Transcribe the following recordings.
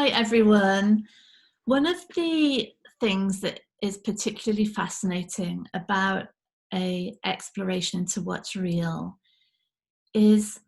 Hi, everyone. One of the things that is particularly fascinating about a exploration into what's real is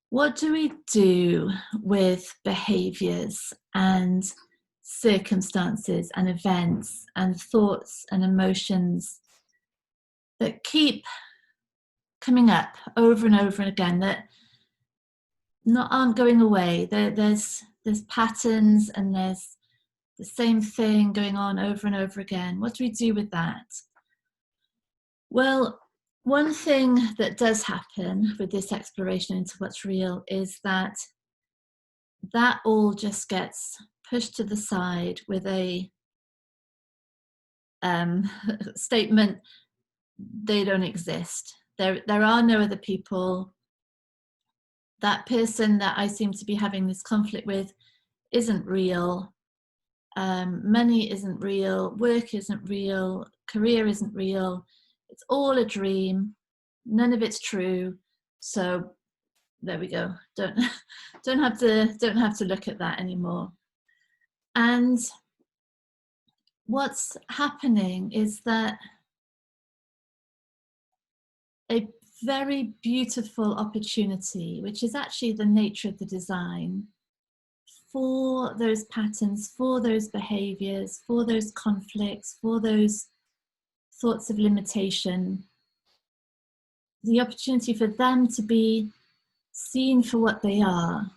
what do we do with behaviors and circumstances and events and thoughts and emotions that keep coming up over and over again, that aren't going away. There's patterns, and there's the same thing going on over and over again. What do we do with that? Well, one thing that does happen with this exploration into what's real is that all just gets pushed to the side with a statement: they don't exist. There are no other people. That person that I seem to be having this conflict with isn't real. Money isn't real, work isn't real, career isn't real. It's all a dream. None of it's true. So there we go. Don't have to look at that anymore. And what's happening is that a very beautiful opportunity, which is actually the nature of the design, for those patterns, for those behaviors, for those conflicts, for those thoughts of limitation, the opportunity for them to be seen for what they are,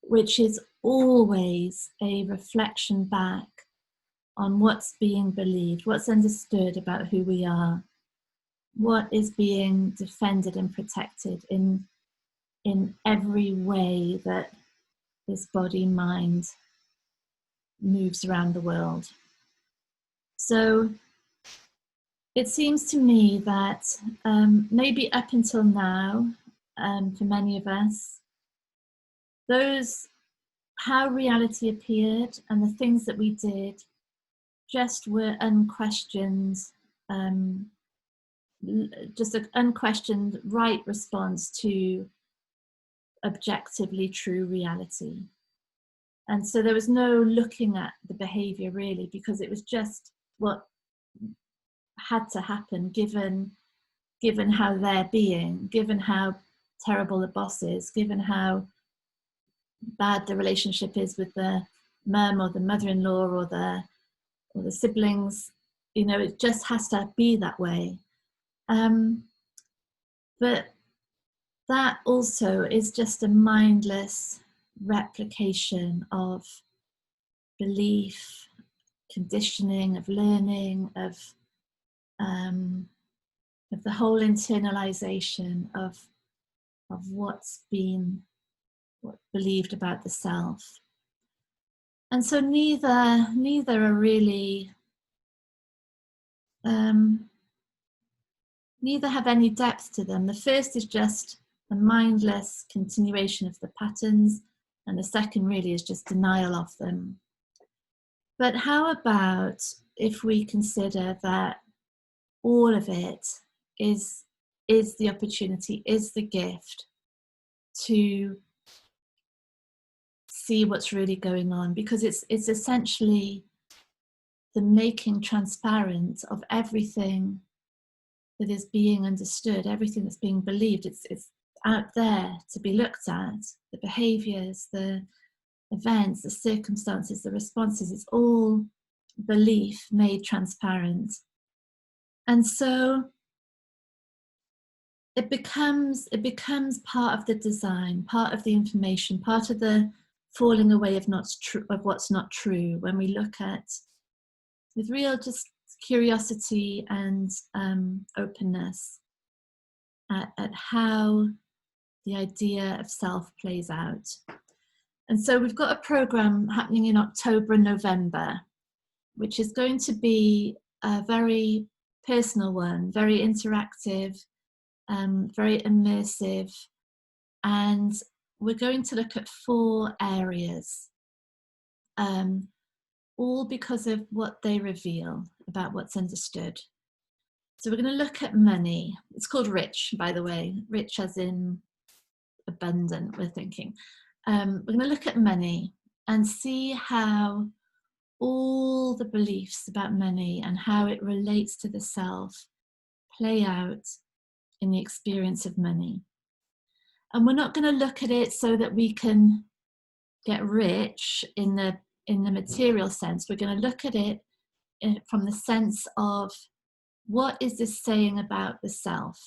which is always a reflection back on what's being believed, what's understood about who we are, what is being defended and protected in every way that this body mind moves around the world. So it seems to me that maybe up until now, for many of us, how reality appeared and the things that we did just were unquestioned, just an unquestioned right response to objectively true reality. And so there was no looking at the behavior really, because it was just what had to happen given how they're being, given how terrible the boss is, given how bad the relationship is with the mum or the mother-in-law or the siblings. You know, it just has to be that way. But that also is just a mindless replication of belief, conditioning, of learning, of the whole internalization of what's believed about the self. And so neither are really, neither have any depth to them. The first is just a mindless continuation of the patterns, and the second really is just denial of them. But how about if we consider that all of it is the opportunity, is the gift to see what's really going on, because it's essentially the making transparent of everything that is being understood, everything that's being believed. It's out there to be looked at, the behaviors, the events, the circumstances, the responses. It's all belief made transparent. And so it becomes part of the design, part of the information, part of the falling away of what's not true, when we look at, with real just curiosity and openness, at how the idea of self plays out. And so we've got a program happening in October and November, which is going to be a very personal one, very interactive, very immersive, and we're going to look at 4 areas, all because of what they reveal about what's understood. So we're going to look at money. It's called rich, by the way, rich as in abundant, we're thinking. We're going to look at money. and see how all the beliefs about money and how it relates to the self play out in the experience of money. And we're not going to look at it so that we can get rich in the material sense. We're going to look at it from the sense of, what is this saying about the self?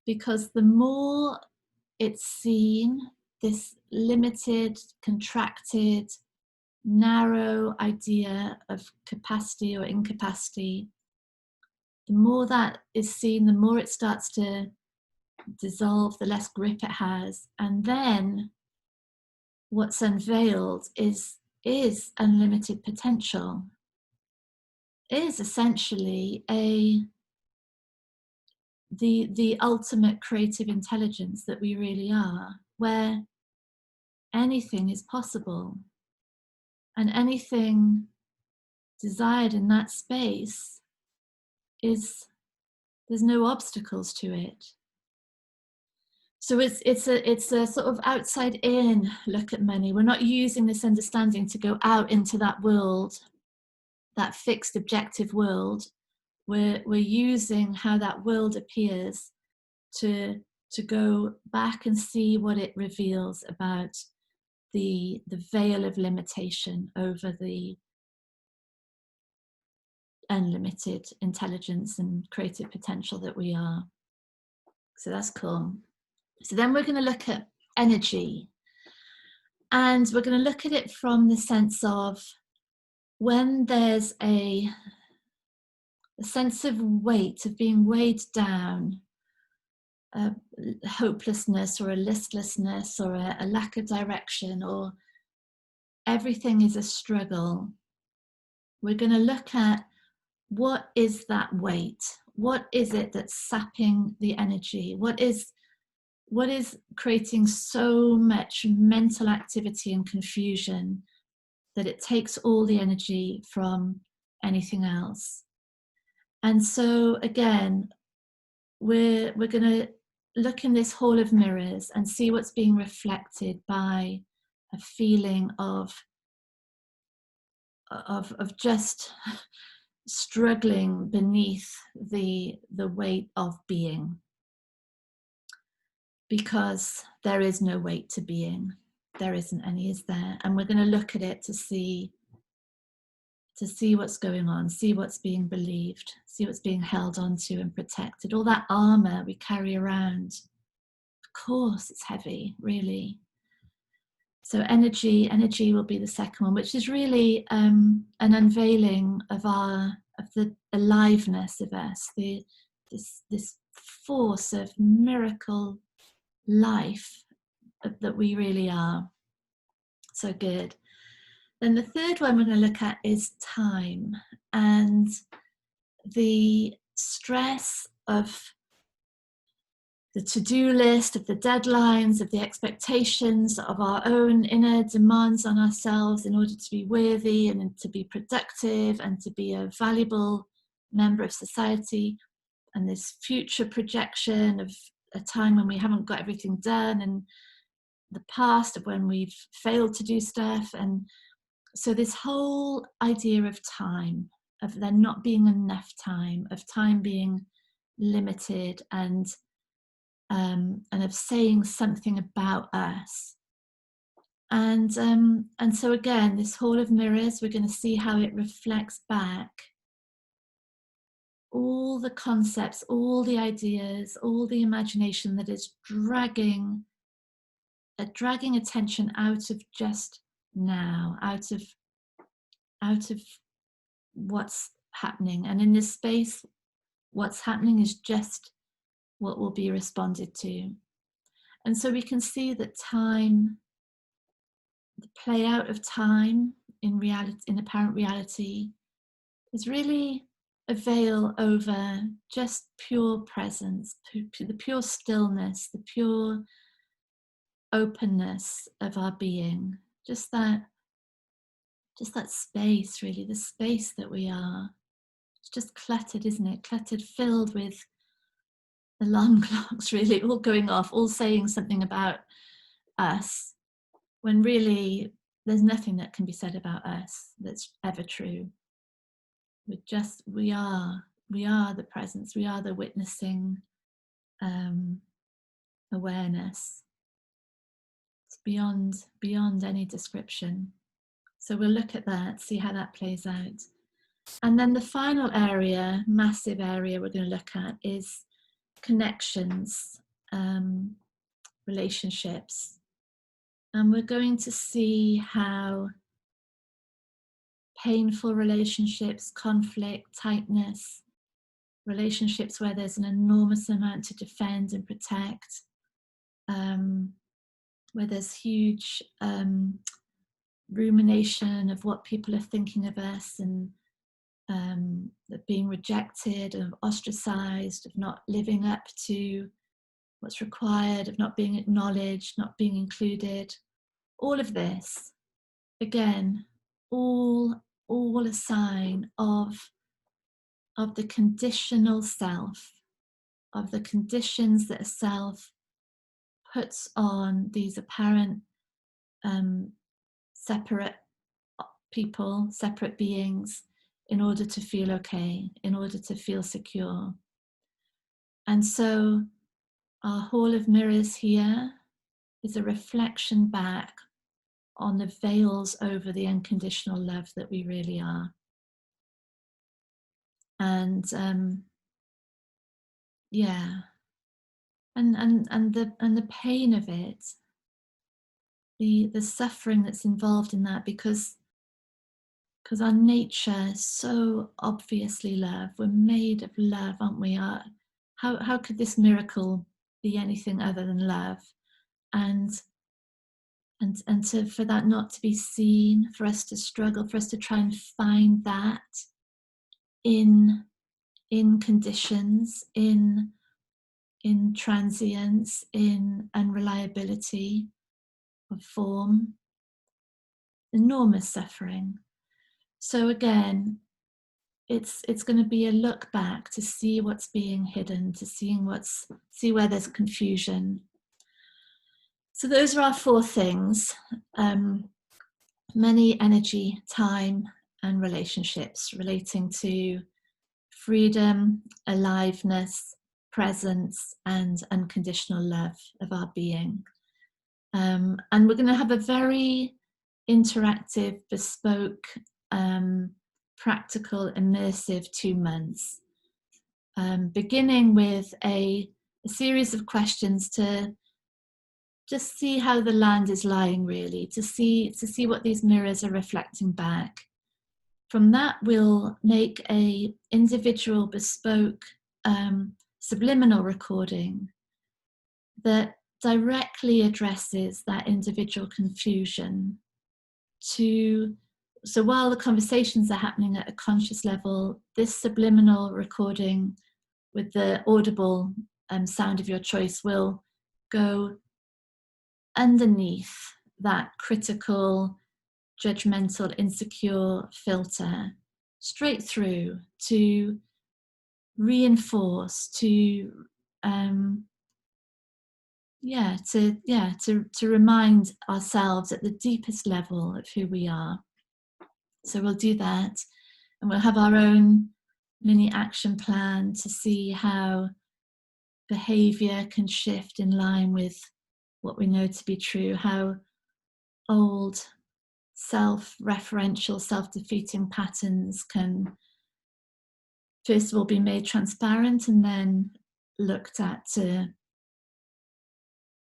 Because the more it's seen, this limited, contracted, narrow idea of capacity or incapacity, the more that is seen, the more it starts to dissolve, the less grip it has. And then what's unveiled is unlimited potential, is essentially the ultimate creative intelligence that we really are, where anything is possible, and anything desired in that space there's no obstacles to it. So it's a sort of outside in look at money. We're not using this understanding to go out into that world, that fixed objective world. We're using how that world appears to go back and see what it reveals about the veil of limitation over the unlimited intelligence and creative potential that we are. So that's cool. So then we're going to look at energy, and we're going to look at it from the sense of, when there's a sense of weight, of being weighed down, a hopelessness or a listlessness or a lack of direction, or everything is a struggle, we're going to look at, what is that weight? What is it that's sapping the energy? What is creating so much mental activity and confusion that it takes all the energy from anything else? And so again, we're going to look in this hall of mirrors and see what's being reflected by a feeling of just struggling beneath the weight of being, because there is no weight to being. There isn't any, is there? And we're going to look at it to see what's going on, see what's being believed, see what's being held onto and protected. All that armor we carry around, of course it's heavy, really. So energy will be the second one, which is really an unveiling of the aliveness of us, this force of miracle life that we really are. So good. Then the third one we're going to look at is time, and the stress of the to-do list, of the deadlines, of the expectations, of our own inner demands on ourselves in order to be worthy and to be productive and to be a valuable member of society, and this future projection of a time when we haven't got everything done, and the past of when we've failed to do stuff. And so this whole idea of time, of there not being enough time, of time being limited, and of saying something about us. And so again, this hall of mirrors, we're going to see how it reflects back all the concepts, all the ideas, all the imagination that is dragging attention out of just now, out of what's happening. And in this space, what's happening is just what will be responded to. And so we can see that time, the play out of time in reality, in apparent reality, is really a veil over just pure presence, the pure stillness, the pure openness of our being, just that space, really, the space that we are. It's just cluttered, isn't it? Cluttered, filled with alarm clocks, really, all going off, all saying something about us, when really there's nothing that can be said about us that's ever true. We are the presence, we are the witnessing awareness. It's beyond any description. So we'll look at that, see how that plays out. And then the final area, massive area we're going to look at is connections, relationships. And we're going to see how painful relationships, conflict, tightness, relationships where there's an enormous amount to defend and protect, where there's huge rumination of what people are thinking of us, and of being rejected, of ostracized, of not living up to what's required, of not being acknowledged, not being included. All of this, again, all a sign of the conditional self, of the conditions that a self puts on these apparent separate people, separate beings, in order to feel okay, in order to feel secure. And so our Hall of Mirrors here is a reflection back on the veils over the unconditional love that we really are. And and the pain of it, the suffering that's involved in that, because our nature is so obviously love. We're made of love, aren't we? How could this miracle be anything other than love? And for that not to be seen, for us to struggle, for us to try and find that in conditions, in transience, in unreliability of form, enormous suffering. So again, it's going to be a look back to see what's being hidden, to see where there's confusion. So those are our 4 things: money, energy, time, and relationships, relating to freedom, aliveness, presence, and unconditional love of our being. And we're going to have a very interactive, bespoke, practical, immersive 2 months, beginning with a series of questions to just see how the land is lying, really, to see what these mirrors are reflecting back. From that, we'll make a individual, bespoke, subliminal recording that directly addresses that individual confusion. So while the conversations are happening at a conscious level, this subliminal recording with the audible sound of your choice will go underneath that critical, judgmental, insecure filter, straight through to reinforce, to remind ourselves at the deepest level of who we are. So we'll do that, and we'll have our own mini action plan to see how behavior can shift in line with what we know to be true, how old self-referential, self-defeating patterns can first of all be made transparent and then looked at to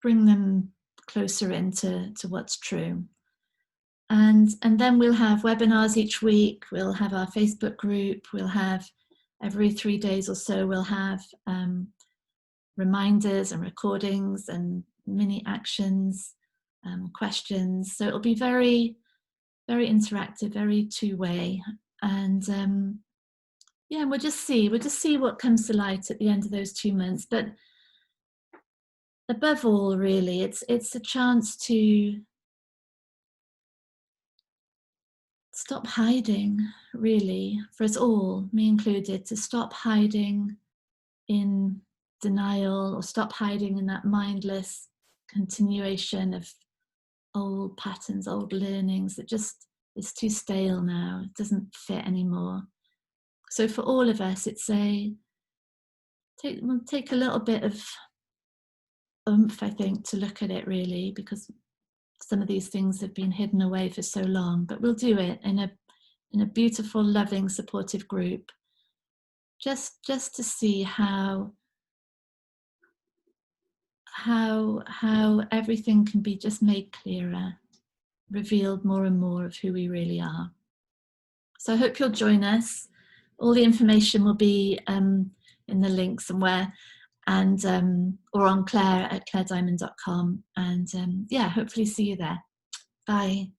bring them closer into what's true. And then we'll have webinars each week, we'll have our Facebook group, we'll have every 3 days or so, we'll have reminders and recordings and mini actions, questions. So it'll be very, very interactive, very 2-way. And we'll just see what comes to light at the end of those 2 months. But above all, really, it's a chance to stop hiding, really, for us all, me included, to stop hiding in denial, or stop hiding in that mindless continuation of old patterns, old learnings that just is too stale now. It doesn't fit anymore. So for all of us, it's take a little bit of oomph, I think, to look at it really, because some of these things have been hidden away for so long. But we'll do it in a beautiful, loving, supportive group, just to see how everything can be just made clearer, revealed more and more of who we really are. So I hope you'll join us. All the information will be in the link somewhere, and or on Claire at clairediamond.com, and yeah, hopefully see you there. Bye.